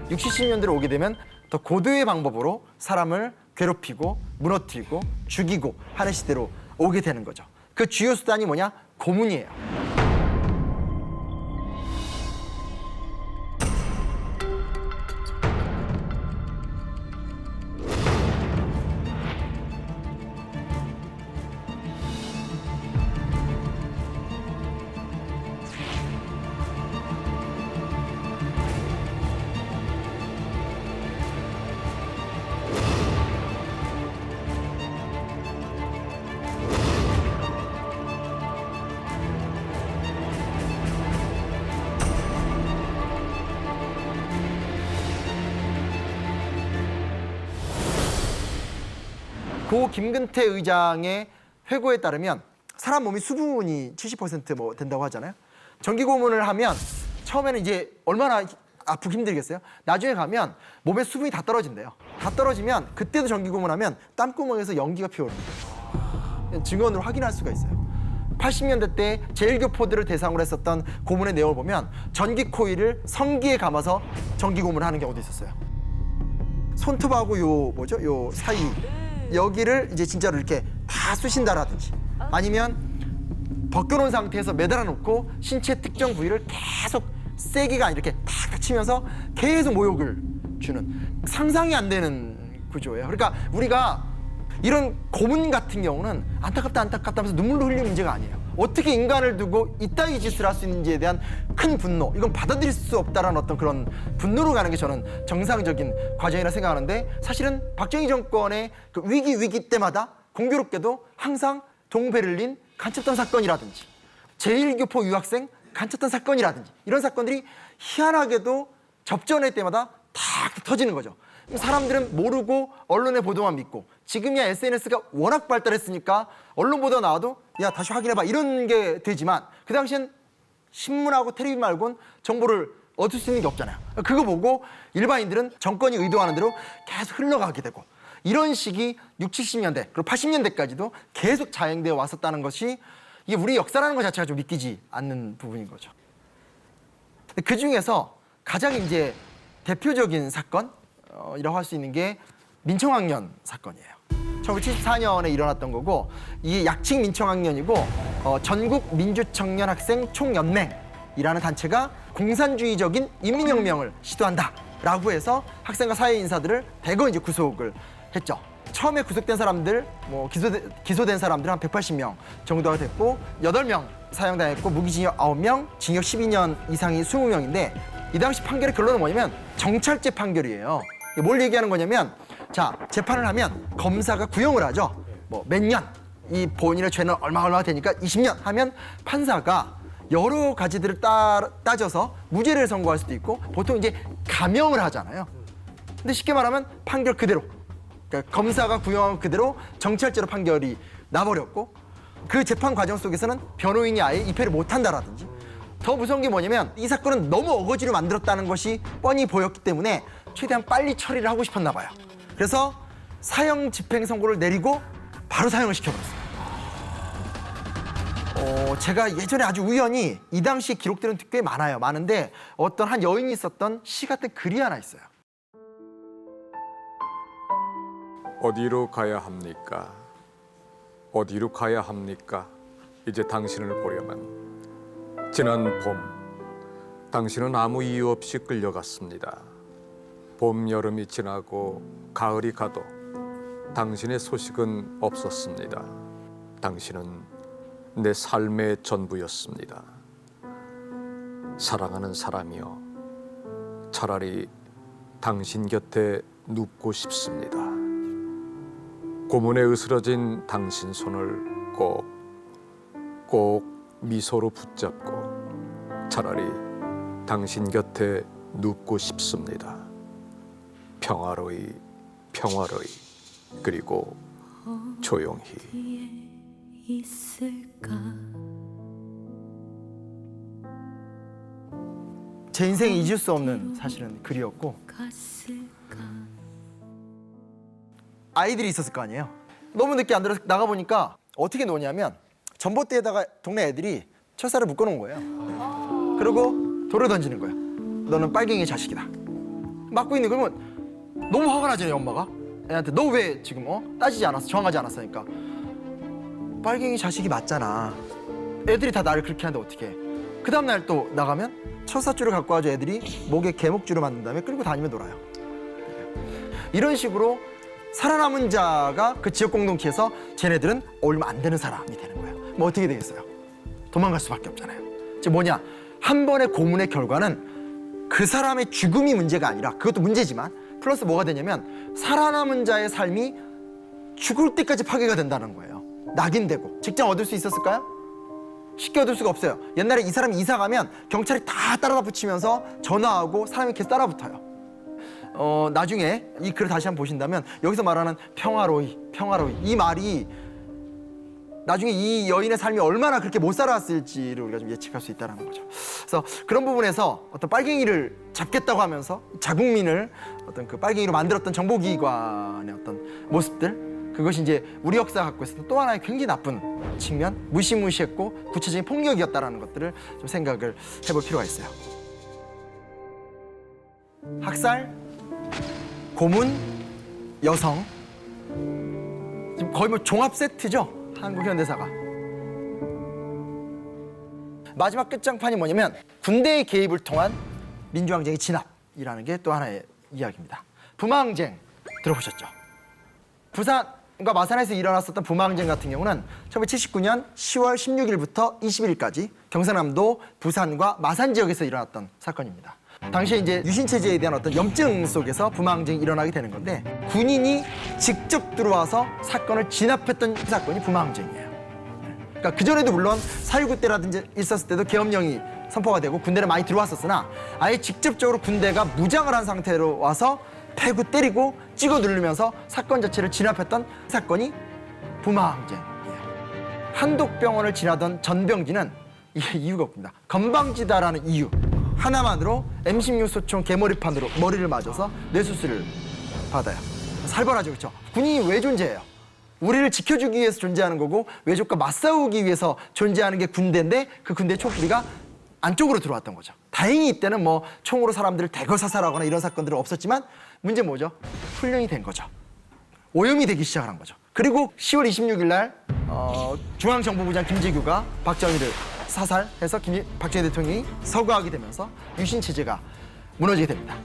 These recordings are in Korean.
60, 70년대로 오게 되면 더 고도의 방법으로 사람을 괴롭히고 무너뜨리고 죽이고 하는 시대로 오게 되는 거죠. 그 주요 수단이 뭐냐? 고문이에요. 고 김근태 의장의 회고에 따르면 사람 몸이 수분이 70%뭐 된다고 하잖아요. 전기 고문을 하면 처음에는 이제 얼마나 아프고 힘들겠어요. 나중에 가면 몸에 수분이 다 떨어진대요. 다 떨어지면 그때도 전기 고문하면 땀구멍에서 연기가 피어오릅니다. 증언으로 확인할 수가 있어요. 80년대 때 제일교포들을 대상으로 했었던 고문의 내용을 보면 전기 코일을 성기에 감아서 전기 고문을 하는 경우도 있었어요. 손톱하고 요 사이 여기를 이제 진짜로 이렇게 다 쑤신다라든지 아니면 벗겨놓은 상태에서 매달아 놓고 신체 특정 부위를 계속 세게가 이렇게 탁 치면서 계속 모욕을 주는 상상이 안 되는 구조예요. 그러니까 우리가 이런 고문 같은 경우는 안타깝다 하면서 눈물로 흘리는 문제가 아니에요. 어떻게 인간을 두고 이따위 짓을 할 수 있는지에 대한 큰 분노, 이건 받아들일 수 없다라는 어떤 그런 분노로 가는 게 저는 정상적인 과정이라 생각하는데, 사실은 박정희 정권의 그 위기 때마다 공교롭게도 항상 동베를린 간첩단 사건이라든지 제일교포 유학생 간첩단 사건이라든지 이런 사건들이 희한하게도 접전할 때마다 탁 터지는 거죠. 사람들은 모르고 언론의 보도만 믿고, 지금이야 SNS가 워낙 발달했으니까 언론 보도 나와도 야 다시 확인해봐 이런 게 되지만, 그 당시엔 신문하고 텔레비전 말고는 정보를 얻을 수 있는 게 없잖아요. 그거 보고 일반인들은 정권이 의도하는 대로 계속 흘러가게 되고, 이런 식이 60, 70년대 그리고 80년대까지도 계속 자행되어 왔었다는 것이, 이게 우리 역사라는 것 자체가 좀 믿기지 않는 부분인 거죠. 그 중에서 가장 이제 대표적인 사건이라고 할 수 있는 게 민청학년 사건이에요. 1974년에 일어났던 거고, 이게 약칭 민청학년이고 전국 민주청년학생 총연맹이라는 단체가 공산주의적인 인민혁명을 시도한다라고 해서 학생과 사회 인사들을 대거 이제 구속을 했죠. 처음에 구속된 사람들, 기소된 사람들 한 180명 정도가 됐고, 8명 사형당했고, 무기징역 9명, 징역 12년 이상이 20명인데, 이 당시 판결의 결론은 뭐냐면 정찰제 판결이에요. 뭘 얘기하는 거냐면, 자, 재판을 하면 검사가 구형을 하죠. 몇 년, 이 본인의 죄는 얼마가 되니까 20년 하면 판사가 여러 가지들을 따져서 무죄를 선고할 수도 있고, 보통 이제 감형을 하잖아요. 근데 쉽게 말하면 판결 그대로, 그러니까 검사가 구형한 그대로 정찰제로 판결이 나버렸고, 그 재판 과정 속에서는 변호인이 아예 입회를 못한다라든지, 더 무서운 게 뭐냐면 이 사건은 너무 어거지로 만들었다는 것이 뻔히 보였기 때문에 최대한 빨리 처리를 하고 싶었나 봐요. 그래서 사형 집행 선고를 내리고 바로 사형을 시켜버렸어요. 제가 예전에 아주 우연히 이 당시 기록들은 꽤 많은데 어떤 한 여인이 썼던 시 같은 글이 하나 있어요. 어디로 가야 합니까? 어디로 가야 합니까? 이제 당신을 보려면. 지난 봄, 당신은 아무 이유 없이 끌려갔습니다. 봄, 여름이 지나고 가을이 가도 당신의 소식은 없었습니다. 당신은 내 삶의 전부였습니다. 사랑하는 사람이여, 차라리 당신 곁에 눕고 싶습니다. 고문에 으스러진 당신 손을 꼭 미소로 붙잡고 차라리 당신 곁에 눕고 싶습니다. 평화로이, 그리고 조용히. 제 인생에 잊을 수 없는 사실은 글이었고, 아이들이 있었을 거 아니에요. 너무 늦게 안 들어서 나가보니까 어떻게 노냐면 전봇대에다가 동네 애들이 철사를 묶어놓은 거예요. 그리고 돌을 던지는 거예요. 너는 빨갱이 자식이다. 맞고 있는 그러면 너무 화가 나잖아요. 엄마가 애한테 너 왜 지금 따지지 않았어, 정하지 않았으니까. 빨갱이 자식이 맞잖아. 애들이 다 나를 그렇게 하는데 어떻게 해. 그 다음날 또 나가면 철사줄을 갖고 와서 애들이 목에 개목줄을 만든 다음에 끌고 다니며 놀아요. 이런 식으로 살아남은 자가 그 지역 공동체에서 쟤네들은 어울리면 안 되는 사람이 되는 거예요. 뭐 어떻게 되겠어요? 도망갈 수밖에 없잖아요. 즉 뭐냐, 한 번의 고문의 결과는 그 사람의 죽음이 문제가 아니라, 그것도 문제지만 플러스 뭐가 되냐면 살아남은 자의 삶이 죽을 때까지 파괴가 된다는 거예요. 낙인되고. 직장 얻을 수 있었을까요? 쉽게 얻을 수가 없어요. 옛날에 이 사람이 이사 가면 경찰이 다 따라다 붙이면서 전화하고 사람이 계속 따라붙어요. 나중에 이 글을 다시 한번 보신다면 여기서 말하는 평화로이 이 말이 나중에 이 여인의 삶이 얼마나 그렇게 못 살아왔을지를 우리가 좀 예측할 수 있다는 거죠. 그래서 그런 부분에서 어떤 빨갱이를 잡겠다고 하면서 자국민을 어떤 그 빨갱이로 만들었던 정보기관의 어떤 모습들, 그것이 이제 우리 역사가 갖고 있었던 또 하나의 굉장히 나쁜 측면, 무시무시했고 구체적인 폭력이었다라는 것들을 좀 생각을 해볼 필요가 있어요. 학살, 고문, 여성, 지금 거의 뭐 종합 세트죠. 한국 현대사가. 마지막 끝장판이 뭐냐면 군대의 개입을 통한 민주항쟁의 진압이라는 게 또 하나의 이야기입니다. 부마항쟁 들어보셨죠? 부산과 마산에서 일어났었던 부마항쟁 같은 경우는 1979년 10월 16일부터 21일까지 경상남도 부산과 마산 지역에서 일어났던 사건입니다. 당시에 이제 유신체제에 대한 어떤 염증 속에서 부마항쟁이 일어나게 되는 건데, 군인이 직접 들어와서 사건을 진압했던 사건이 부마항쟁이에요. 그러니까 그전에도 물론 4.19 때라든지 있었을 때도 계엄령이 선포가 되고 군대를 많이 들어왔었으나 아예 직접적으로 군대가 무장을 한 상태로 와서 패고 때리고 찍어 누르면서 사건 자체를 진압했던 사건이 부마항쟁이에요. 한독병원을 지나던 전병진은 이게 이유가 없습니다. 건방지다라는 이유 하나만으로 M16 소총 개머리판으로 머리를 맞아서 뇌수술을 받아요. 살벌하죠, 그렇죠? 군인이 왜 존재해요? 우리를 지켜주기 위해서 존재하는 거고 외적과 맞싸우기 위해서 존재하는 게 군대인데, 그 군대의 촛불이가 안쪽으로 들어왔던 거죠. 다행히 이때는 뭐 총으로 사람들을 대거 사살하거나 이런 사건들은 없었지만 문제는 뭐죠? 훈련이 된 거죠. 오염이 되기 시작한 거죠. 그리고 10월 26일 날 중앙정보부장 김재규가 박정희를 사살해서 박정희 대통령이 서거하게 되면서 유신체제가 무너지게 됩니다.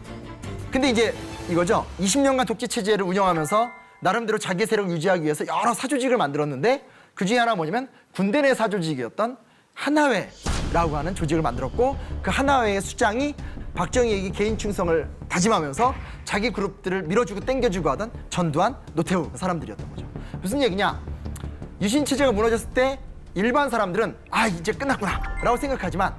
근데 이제 이거죠. 20년간 독재체제를 운영하면서 나름대로 자기 세력을 유지하기 위해서 여러 사조직을 만들었는데 그 중에 하나가 뭐냐면 군대 내 사조직이었던 하나회라고 하는 조직을 만들었고, 그 하나회의 수장이 박정희에게 개인 충성을 다짐하면서 자기 그룹들을 밀어주고 땡겨주고 하던 전두환, 노태우 사람들이었던 거죠. 무슨 얘기냐? 유신체제가 무너졌을 때 일반 사람들은 아 이제 끝났구나 라고 생각하지만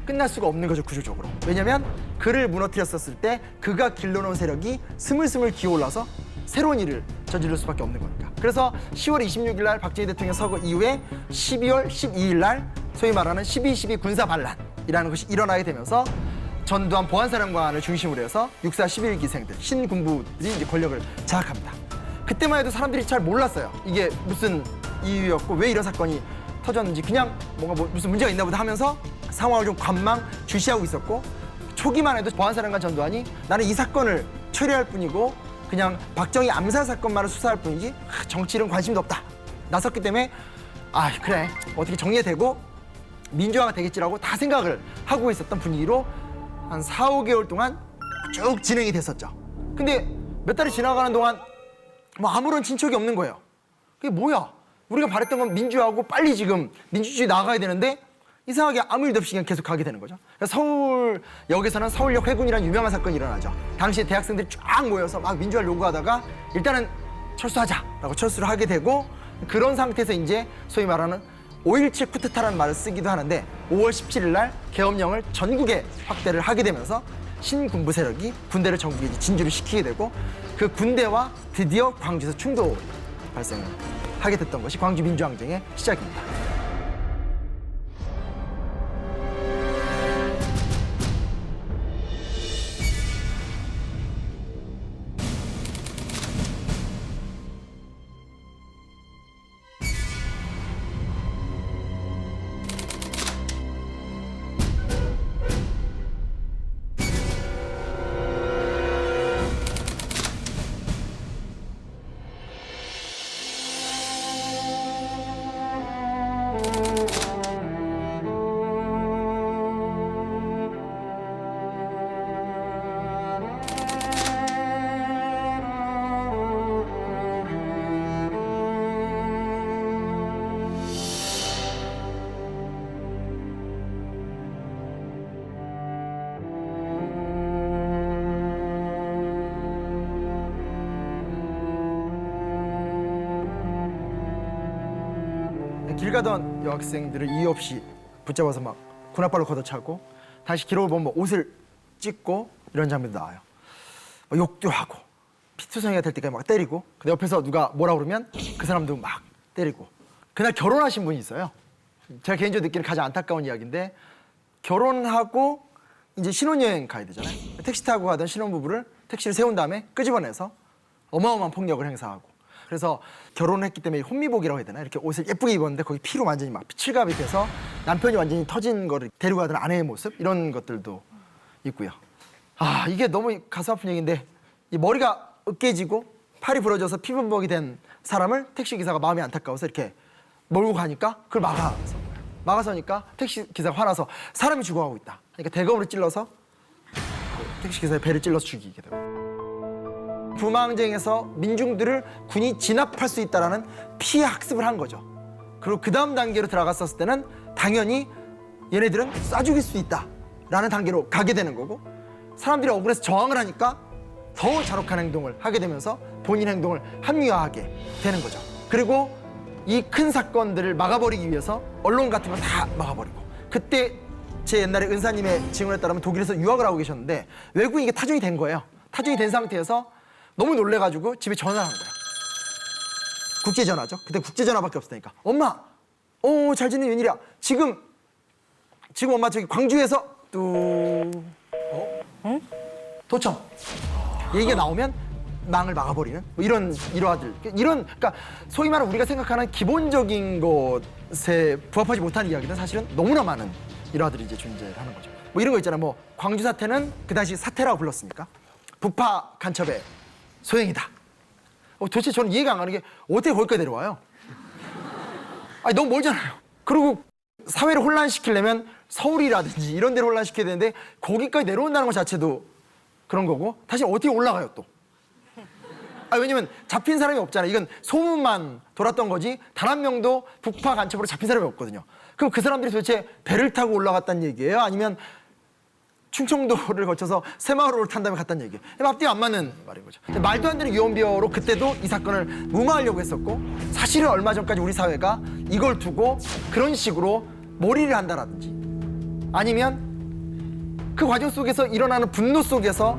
끝날 수가 없는 거죠, 구조적으로. 왜냐면 그를 무너뜨렸었을 때 그가 길러놓은 세력이 스물스물 기어올라서 새로운 일을 저지를 수밖에 없는 거니까. 그래서 10월 26일 날 박정희 대통령 서거 이후에 12월 12일 날 소위 말하는 12.12 군사 반란이라는 것이 일어나게 되면서 전두환 보안사령관을 중심으로 해서 육사 11기생들, 신군부들이 이제 권력을 장악합니다. 그때만 해도 사람들이 잘 몰랐어요. 이게 무슨 이유였고 왜 이런 사건이 터졌는지, 그냥 뭔가 무슨 문제가 있나 보다 하면서 상황을 좀 관망 주시하고 있었고, 초기만 해도 보안사령관 전두환이 나는 이 사건을 처리할 뿐이고 그냥 박정희 암살 사건만을 수사할 뿐이지 정치는 관심도 없다 나섰기 때문에 아 그래 어떻게 정리되고 민주화가 되겠지라고 다 생각을 하고 있었던 분위기로 한 4, 5개월 동안 쭉 진행이 됐었죠. 근데 몇 달이 지나가는 동안 뭐 아무런 진척이 없는 거예요. 그게 뭐야? 우리가 바랬던 건 민주화하고 빨리 지금 민주주의 나가야 되는데 이상하게 아무 일도 없이 그냥 계속 가게 되는 거죠. 서울역에서는 서울역 회군이라는 유명한 사건이 일어나죠. 당시에 대학생들이 쫙 모여서 막 민주화를 요구하다가 일단은 철수하자라고 철수를 하게 되고, 그런 상태에서 이제 소위 말하는 5.17 쿠데타라는 말을 쓰기도 하는데 5월 17일 날 계엄령을 전국에 확대를 하게 되면서 신군부 세력이 군대를 전국에 진주를 시키게 되고, 그 군대와 드디어 광주에서 충돌이 발생을 하게 됐던 것이 광주 민주항쟁의 시작입니다. 길 가던 여학생들을 이유 없이 붙잡아서 막 군홧발로 걷어차고 다시 기록을 보면 뭐 옷을 찢고 이런 장면도 나와요. 막 욕도 하고 피투성이가 될 때까지 막 때리고 근데 옆에서 누가 뭐라 그러면 그 사람도 막 때리고 그날 결혼하신 분이 있어요. 제가 개인적으로 느끼는 가장 안타까운 이야기인데 결혼하고 이제 신혼여행 가야 되잖아요. 택시 타고 가던 신혼부부를 택시를 세운 다음에 끄집어내서 어마어마한 폭력을 행사하고 그래서 결혼을 했기 때문에 혼미복이라고 해야 되나 이렇게 옷을 예쁘게 입었는데 거기 피로 완전히 막 칠갑이 돼서 남편이 완전히 터진 거를 데리고 가던 아내의 모습 이런 것들도 있고요. 아 이게 너무 가슴 아픈 얘기인데 이 머리가 으깨지고 팔이 부러져서 피범벅이 된 사람을 택시기사가 마음이 안타까워서 이렇게 몰고 가니까 그걸 막아서니까 택시기사가 화나서 사람이 죽어가고 있다. 그러니까 대검으로 찔러서 그 택시기사의 배를 찔러서 죽이게 되고 부망쟁에서 민중들을 군이 진압할 수 있다는 피해 학습을 한 거죠. 그리고 그 다음 단계로 들어갔었을 때는 당연히 얘네들은 쏴 죽일 수 있다라는 단계로 가게 되는 거고 사람들이 억울해서 저항을 하니까 더 잔혹한 행동을 하게 되면서 본인 행동을 합리화하게 되는 거죠. 그리고 이 큰 사건들을 막아버리기 위해서 언론 같은 거 다 막아버리고 그때 제 옛날에 은사님의 증언에 따르면 독일에서 유학을 하고 계셨는데 외국인 이게 타종이 된 거예요. 타종이 된 상태에서 너무 놀래가지고 집에 전화를 한 거예요. 국제전화죠. 그때 국제전화밖에 없으니까 엄마, 잘 지낸 웬일이야. 지금 엄마 저기 광주에서 도청 얘기가 나오면 망을 막아버리는 뭐 이런 일화들 그러니까 소위 말하는 우리가 생각하는 기본적인 것에 부합하지 못하는 이야기는 사실은 너무나 많은 일화들이 이제 존재하는 거죠. 뭐 이런 거 있잖아요. 뭐 광주 사태는 그 당시 사태라고 불렀으니까 북파 간첩의 소행이다. 도대체 저는 이해가 안 가는 게 어떻게 거기까지 내려와요? 아니 너무 멀잖아요. 그리고 사회를 혼란시키려면 서울이라든지 이런 데를 혼란시켜야 되는데 거기까지 내려온다는 것 자체도 그런 거고 다시 어떻게 올라가요 또? 왜냐면 잡힌 사람이 없잖아요. 이건 소문만 돌았던 거지 단 한 명도 북파 간첩으로 잡힌 사람이 없거든요. 그럼 그 사람들이 도대체 배를 타고 올라갔다는 얘기예요? 아니면 충청도를 거쳐서 새마을호를 탄 다음에 갔다는 얘기예요? 앞뒤가 안 맞는 말인 거죠. 말도 안 되는 유언비어로 그때도 이 사건을 무마하려고 했었고 사실은 얼마 전까지 우리 사회가 이걸 두고 그런 식으로 몰이를 한다라든지 아니면 그 과정 속에서 일어나는 분노 속에서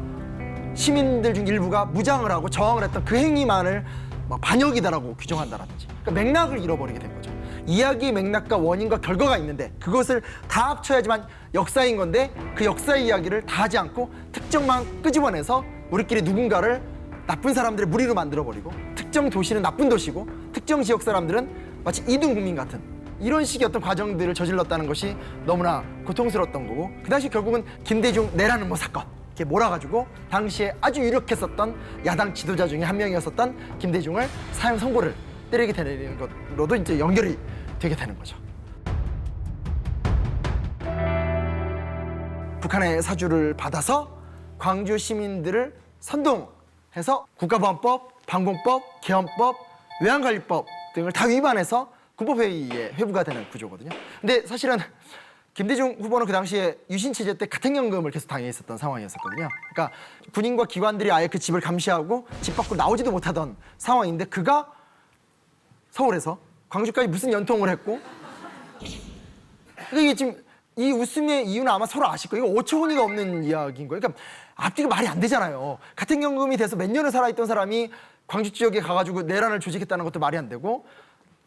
시민들 중 일부가 무장을 하고 저항을 했던 그 행위만을 막 반역이다라고 규정한다라든지 그러니까 맥락을 잃어버리게 된 거죠. 이야기의 맥락과 원인과 결과가 있는데 그것을 다 합쳐야지만 역사인 건데 그 역사의 이야기를 다 하지 않고 특정만 끄집어내서 우리끼리 누군가를 나쁜 사람들의 무리로 만들어버리고 특정 도시는 나쁜 도시고 특정 지역 사람들은 마치 이등 국민 같은 이런 식의 어떤 과정들을 저질렀다는 것이 너무나 고통스러웠던 거고 그 당시 결국은 김대중 내라는 뭐 사건 이렇게 몰아가지고 당시에 아주 유력했었던 야당 지도자 중에 한 명이었었던 김대중을 사형 선고를 때리게 되는 것으로도 이제 연결이 되게 되는 거죠. 북한의 사주를 받아서 광주 시민들을 선동해서 국가보안법, 방공법, 개헌법, 외환관리법 등을 다 위반해서 군법회의에 회부가 되는 구조거든요. 근데 사실은 김대중 후보는 그 당시에 유신체제 때 가택연금을 계속 당해 있었던 상황이었거든요. 그러니까 군인과 기관들이 아예 그 집을 감시하고 집 밖으로 나오지도 못하던 상황인데 그가 서울에서 광주까지 무슨 연통을 했고 이게 지금 이 웃음의 이유는 아마 서로 아실 거예요. 이거 오초훈이가 없는 이야기인 거예요. 그러니까 앞뒤가 말이 안 되잖아요. 가택연금이 돼서 몇 년을 살아있던 사람이 광주 지역에 가가지고 내란을 조직했다는 것도 말이 안 되고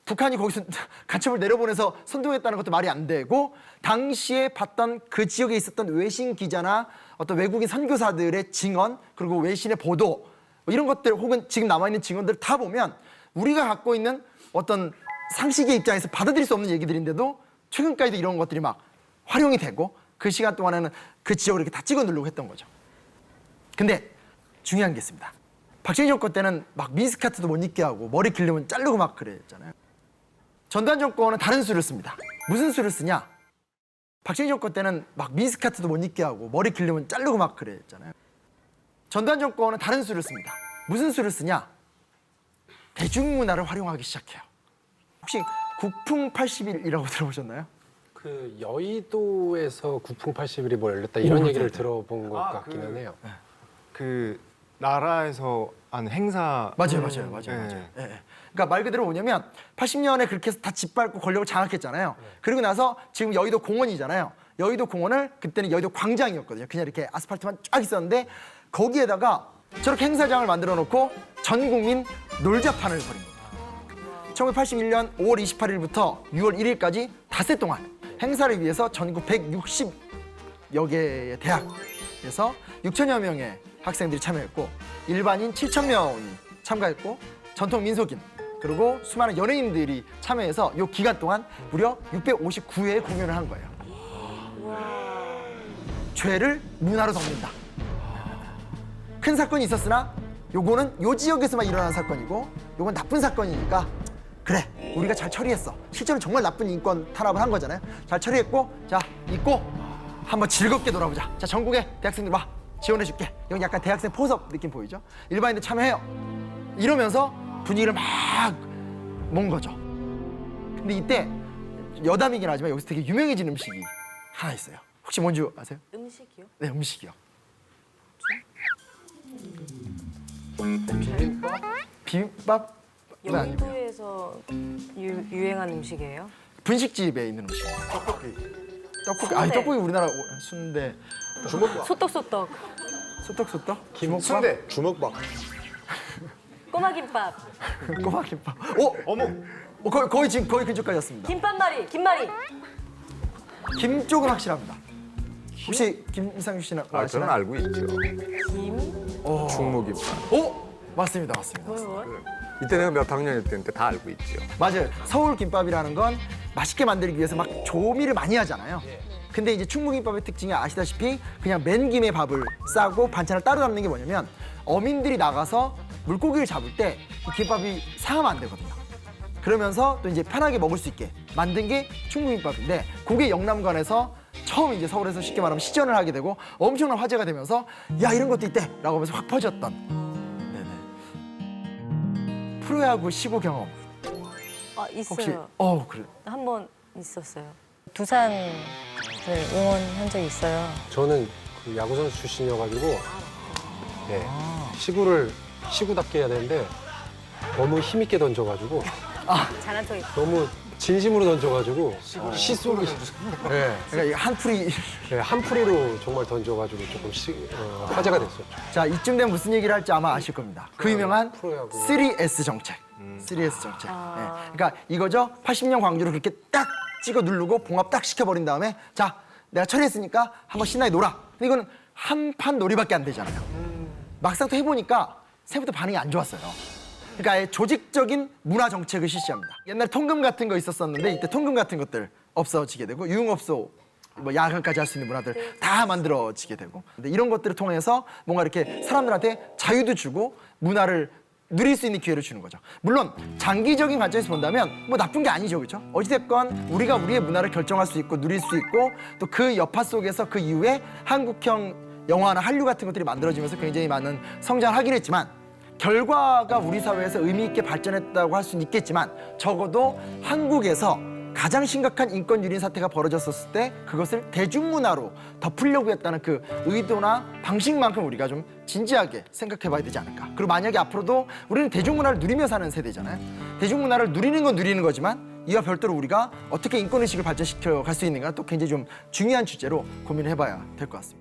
북한이 거기서 간첩을 내려보내서 선동했다는 것도 말이 안 되고 당시에 봤던 그 지역에 있었던 외신 기자나 어떤 외국인 선교사들의 증언 그리고 외신의 보도 뭐 이런 것들 혹은 지금 남아있는 증언들을 다 보면 우리가 갖고 있는 어떤 상식의 입장에서 받아들일 수 없는 얘기들인데도 최근까지도 이런 것들이 막 활용이 되고 그 시간 동안에는 그 지역을 이렇게 다 찍어 누르고 했던 거죠. 근데 중요한 게 있습니다. 박정희 정권 때는 막 미니스커트도 못 입게 하고 머리 길르면 자르고 막 그랬잖아요. 전두환 정권은 다른 수를 씁니다. 무슨 수를 쓰냐? 박정희 정권 때는 막 미니스커트도 못 입게 하고 머리 길르면 자르고 막 그랬잖아요. 전두환 정권은 다른 수를 씁니다. 무슨 수를 쓰냐? 대중문화를 활용하기 시작해요. 혹시 국풍 80일이라고 들어보셨나요? 그 여의도에서 국풍 80일이 뭐 열렸다 이런 오, 얘기를 네네. 들어본 것 같기는 해요. 그 나라에서 하는 행사. 맞아요. 네. 예. 그러니까 말 그대로 뭐냐면 80년에 그렇게 해서 다 짓밟고 권력을 장악했잖아요. 그리고 나서 지금 여의도 공원이잖아요. 여의도 공원을 그때는 여의도 광장이었거든요. 그냥 이렇게 아스팔트만 쫙 있었는데 거기에다가 저렇게 행사장을 만들어 놓고 전 국민 놀자판을 벌인 겁니다. 1981년 5월 28일부터 6월 1일까지 닷새 동안 행사를 위해서 전국 160여 개의 대학에서 6천여 명의 학생들이 참여했고 일반인 7천 명이 참가했고 전통 민속인 그리고 수많은 연예인들이 참여해서 이 기간 동안 무려 659회의 공연을 한 거예요. 죄를 문화로 덮는다. 큰 사건이 있었으나 요거는 요 지역에서만 일어난 사건이고 요건 나쁜 사건이니까 그래 우리가 잘 처리했어. 실제로 정말 나쁜 인권 탄압을 한 거잖아요. 잘 처리했고 자 잊고 한번 즐겁게 놀아보자. 자 전국의 대학생들 와 지원해줄게. 여기 약간 대학생 포섭 느낌 보이죠? 일반인들 참여해요. 이러면서 분위기를 막 모은 거죠. 근데 이때 여담이긴 하지만 여기서 되게 유명해진 음식이 하나 있어요. 혹시 뭔지 아세요? 음식이요? 네, 음식이요. 비빔밥? 네, 아니고요. 여의도에서 유행한 음식이에요? 분식집에 있는 음식이에요. 떡볶이. 아니 떡볶이 우리나라 순대. 소떡소떡, 소떡소떡? 순대. 주먹밥. 꼬마김밥, 꼬마김밥. 오! 어묵. 거의 지금 거의 근처까지 왔습니다. 김밥말이, 김말이. 김 쪽은 확실합니다. 혹시 김상규 씨는 아, 저는 알고 있죠. 김? 충무김밥. 오! 맞습니다. 뭐? 이때 내가 몇 학년이었는데 다 알고 있죠. 맞아요. 서울 김밥이라는 건 맛있게 만들기 위해서 막 조미를 많이 하잖아요. 근데 이제 충무김밥의 특징이 아시다시피 그냥 맨 김에 밥을 싸고 반찬을 따로 담는 게 뭐냐면 어민들이 나가서 물고기를 잡을 때 이 김밥이 상하면 안 되거든요. 그러면서 또 이제 편하게 먹을 수 있게 만든 게 충무김밥인데 그게 영남관에서 처음 이제 서울에서 쉽게 말하면 시전을 하게 되고 엄청난 화제가 되면서 야 이런 것도 있대 라고 하면서 확 퍼졌던 네네. 프로야구 시구 경험 아, 혹시 있어요. 그래. 한 번 있었어요. 두산을 응원한 적이 있어요. 저는 그 야구 선수 출신이어가지고 네, 시구를 시구답게 해야 되는데 너무 힘있게 던져가지고 잘한 척이. 너무 진심으로 던져가지고 시속이 네, 그러니까 이거 한풀이 네, 한풀이로 정말 던져가지고 조금 화제가 됐었죠. 자 이쯤 되면 무슨 얘기를 할지 아마 아실 겁니다. 그 유명한 프로야구. 3S 정책. 3S 정책. 아. 네. 그러니까 이거죠. 80년 광주를 그렇게 딱 찍어 누르고 봉합 딱 시켜버린 다음에 자 내가 처리했으니까 한번 신나게 놀아. 근데 이거는 한 판 놀이밖에 안 되잖아요. 막상 또 해보니까 생각보다 반응이 안 좋았어요. 그러니까 아예 조직적인 문화 정책을 실시합니다. 옛날에 통금 같은 거 있었었는데 이때 통금 같은 것들 없어지게 되고 유흥업소 뭐 야간까지 할 수 있는 문화들 다 만들어지게 되고 근데 이런 것들을 통해서 뭔가 이렇게 사람들한테 자유도 주고 문화를 누릴 수 있는 기회를 주는 거죠. 물론 장기적인 관점에서 본다면 뭐 나쁜 게 아니죠, 그렇죠? 어찌됐건 우리가 우리의 문화를 결정할 수 있고 누릴 수 있고 또 그 여파 속에서 그 이후에 한국형 영화나 한류 같은 것들이 만들어지면서 굉장히 많은 성장을 하긴 했지만 결과가 우리 사회에서 의미 있게 발전했다고 할 수는 있겠지만 적어도 한국에서 가장 심각한 인권 유린 사태가 벌어졌었을 때 그것을 대중문화로 덮으려고 했다는 그 의도나 방식만큼 우리가 좀 진지하게 생각해 봐야 되지 않을까. 그리고 만약에 앞으로도 우리는 대중문화를 누리며 사는 세대잖아요. 대중문화를 누리는 건 누리는 거지만 이와 별도로 우리가 어떻게 인권의식을 발전시켜 갈 수 있는가 또 굉장히 좀 중요한 주제로 고민을 해봐야 될 것 같습니다.